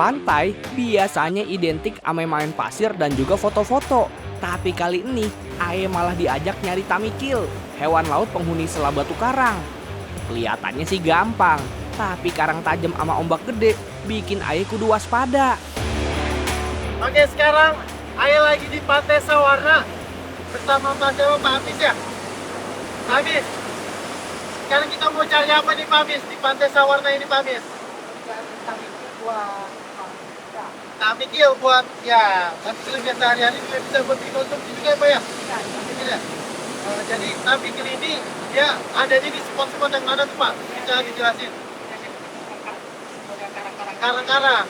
Pantai biasanya identik ame main pasir dan juga foto-foto. Tapi kali ini Aye malah diajak nyari tamikil, hewan laut penghuni sela batu karang. Kelihatannya sih gampang, tapi karang tajam sama ombak gede bikin Aye kudu waspada. Oke, sekarang Aye lagi di Pantai Sawarna bersama Mas Dewa, Pak Hamis ya. Pak Hamis, sekarang kita mau cari apa nih Pak Hamis di Pantai Sawarna ini Pak Hamis? Tamikil buat ya, tamikil biasa sehari-hari juga bisa buat dikonsumsi juga ya Pak ya? Iya. Jadi tamikil ini dia adanya di spot-spot yang mana tuh Pak? Bisa dijelasin. Karang-karang.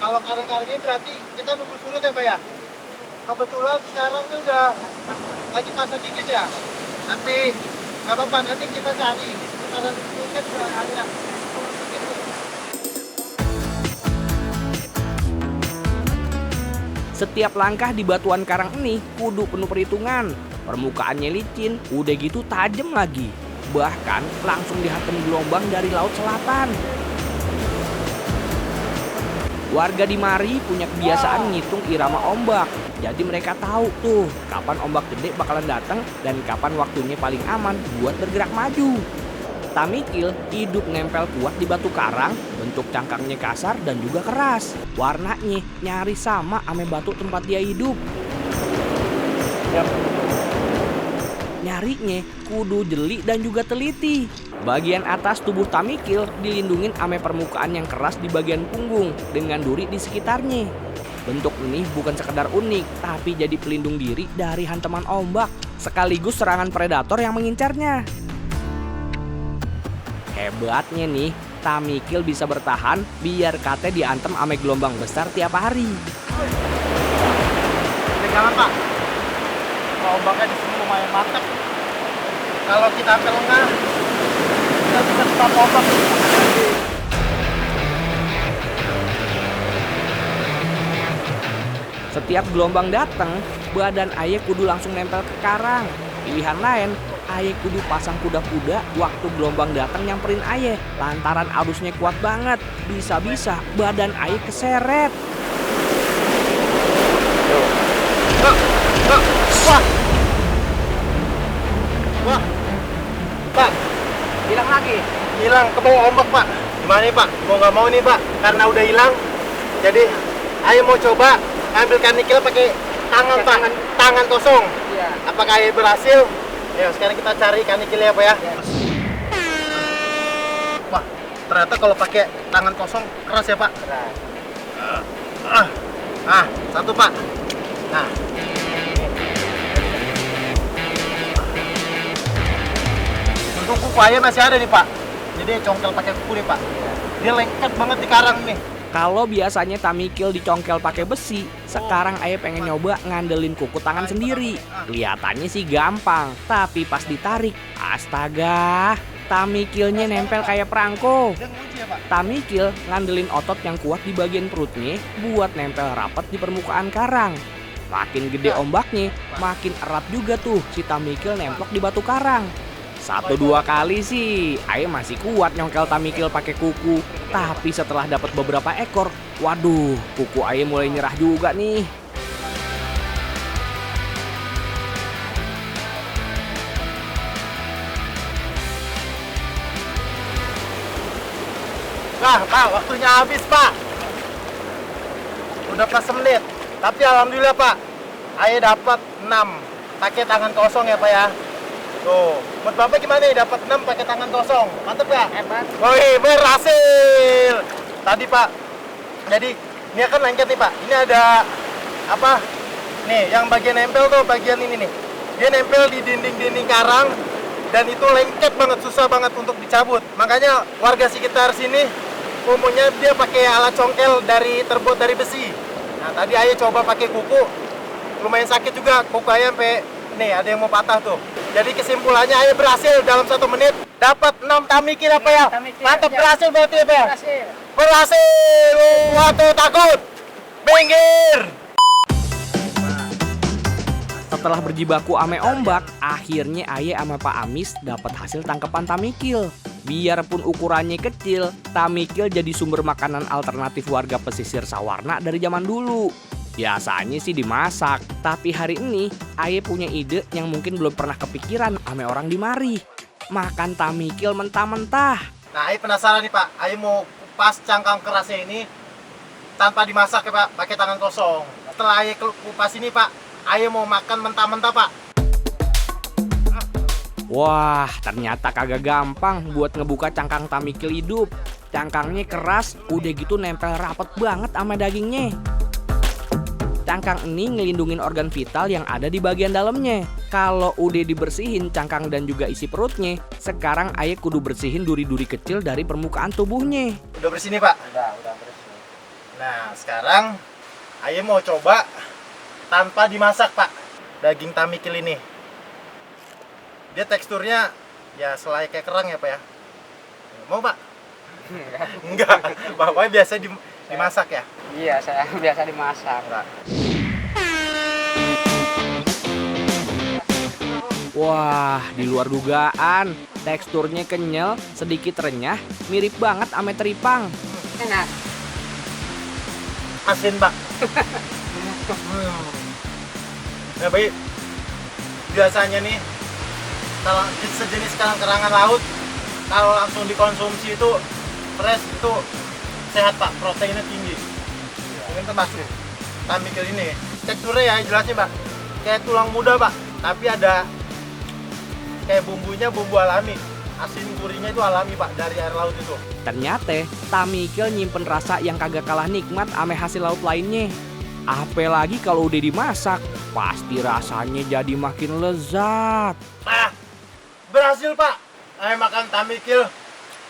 Kalau karang-karang ini berarti kita nunggu surut ya Pak ya? Kebetulan sekarang tuh udah lagi masa dingin ya. Nanti nggak apa-apa, nanti kita cari. Karena mungkin udah ada. Setiap langkah di batuan karang ini kudu penuh perhitungan. Permukaannya licin, udah gitu tajam lagi. Bahkan langsung dihantam gelombang dari laut selatan. Warga di mari punya kebiasaan ngitung irama ombak. Jadi mereka tahu tuh kapan ombak gede bakalan datang dan kapan waktunya paling aman buat bergerak maju. Tamikil hidup nempel kuat di batu karang, bentuk cangkangnya kasar dan juga keras. Warnanya nyaris sama ame batu tempat dia hidup. Nyarinya kudu jeli dan juga teliti. Bagian atas tubuh tamikil dilindungin ame permukaan yang keras di bagian punggung dengan duri di sekitarnya. Bentuk ini bukan sekedar unik, tapi jadi pelindung diri dari hantaman ombak, sekaligus serangan predator yang mengincarnya. Hebatnya nih, tamikil bisa bertahan biar kate diantem ame gelombang besar tiap hari. Jangan Pak, ombaknya di sini lumayan mantap. Kalau kita ambil lengah, kita bisa tetap ombak. Setiap gelombang datang, badan Aye kudu langsung nempel ke karang. Pilihan lain, Aye kudu pasang kuda-kuda waktu gelombang datang nyamperin Aye. Lantaran arusnya kuat banget, bisa-bisa badan Aye keseret. Wah, wah, Pak, Hilang lagi. hilang ke bawah ombak Pak. Gimana nih Pak? Mau nggak mau nih Pak, karena udah hilang. Jadi, Aye mau coba ambil kanikil pakai tangan Pak, tangan kosong. Iya. Apakah Aye berhasil? Ya, sekarang kita cari kanikilnya Pak ya. Wah, ternyata kalau pakai tangan kosong keras ya Pak. Keras. Satu Pak. Nah. Untuk kuku Aye masih ada nih Pak. Jadi congkel pakai kuku nih Pak. Dia lengket banget di karang nih. Kalau biasanya tamikil dicongkel pakai besi, sekarang Aye pengen nyoba ngandelin kuku tangan sendiri. Kelihatannya sih gampang, tapi pas ditarik, astaga, tamikilnya nempel kayak perangko. Dia ngunci ya Pak. Tamikil ngandelin otot yang kuat di bagian perutnya buat nempel rapat di permukaan karang. Makin gede ombaknya, makin erat juga tuh si tamikil nemplok di batu karang. 1-2 kali sih, Aye masih kuat nyongkel tamikil pakai kuku. Tapi setelah dapat beberapa ekor, waduh, kuku Aye mulai nyerah juga nih. Nah, Pak, waktunya habis, Pak. Udah pas menit. Tapi alhamdulillah, Pak. Aye dapat 6 pakai tangan kosong ya, Pak ya. Tuh, buat Bapak gimana nih dapat 6 pakai tangan kosong? Mantep ya? Hebat. Woi, berhasil. Tadi, Pak. Jadi, ini kan lengket nih, Pak. Ini ada apa? Nih, yang bagian nempel tuh bagian ini nih. Dia nempel di dinding-dinding karang dan itu lengket banget, susah banget untuk dicabut. Makanya warga sekitar sini umumnya dia pakai alat congkel terbuat dari besi. Nah, tadi Aye coba pakai kuku, lumayan sakit juga kuku Aye sampai nih ada yang mau patah tuh. Jadi kesimpulannya Aye berhasil dalam 1 menit dapat 6 tamikil apa ya? Mantap, berhasil berarti ya, Pak? Berhasil. Waduh, takut. Minggir. Setelah berjibaku ame ombak, akhirnya Aye sama Pak Amis dapat hasil tangkapan tamikil. Biarpun ukurannya kecil, tamikil jadi sumber makanan alternatif warga pesisir Sawarna dari zaman dulu. Biasanya sih dimasak, tapi hari ini Aye punya ide yang mungkin belum pernah kepikiran ame orang di mari. Makan tamikil mentah-mentah. Nah, Aye penasaran nih Pak. Aye mau kupas cangkang kerasnya ini tanpa dimasak ya Pak, pakai tangan kosong. Setelah Aye kupas ini Pak, Aye mau makan mentah-mentah Pak. Wah, ternyata kagak gampang buat ngebuka cangkang tamikil hidup. Cangkangnya keras, udah gitu nempel rapet banget sama dagingnya. Cangkang ini ngelindungin organ vital yang ada di bagian dalamnya. Kalau udah dibersihin cangkang dan juga isi perutnya, sekarang Aye kudu bersihin duri-duri kecil dari permukaan tubuhnya. Udah bersih nih Pak? Udah bersih. Nah, sekarang Aye mau coba tanpa dimasak Pak, daging tamikil ini. Dia teksturnya ya selayaknya kerang ya Pak ya. Mau Pak? Enggak. Bapaknya biasa dimasak ya? Iya, saya biasa dimasak. Enggak. Wah, di luar dugaan. Teksturnya kenyal, sedikit renyah, mirip banget ame teripang. Enak. Asin Pak. Ya baik. Biasanya nih kalau sejenis karangan laut kalau langsung dikonsumsi itu fresh itu sehat Pak, proteinnya tinggi. Ini termasuk tamikil ini. Teksturnya ya jelasnya Pak, kayak tulang muda Pak, tapi ada kayak bumbunya bumbu alami. Asin gurihnya itu alami Pak, dari air laut itu. Ternyata tamikil nyimpen rasa yang kagak kalah nikmat ame hasil laut lainnya. Apalagi kalau udah dimasak, pasti rasanya jadi makin lezat. Nah, berhasil Pak. Ayo makan tamikil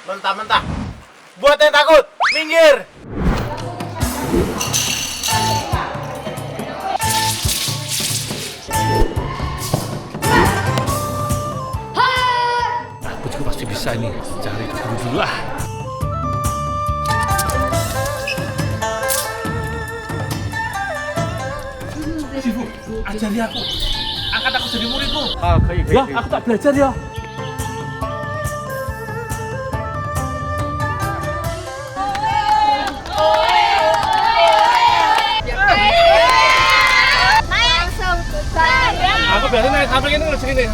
mentah-mentah. Buat yang takut, minggir. Aku juga pasti bisa nih, cari dulu dulu ah. Sifu, ajari aku. Angkat aku jadi muridmu. Ya, aku tak belajar ya. Aku biasanya naik samping ini segini.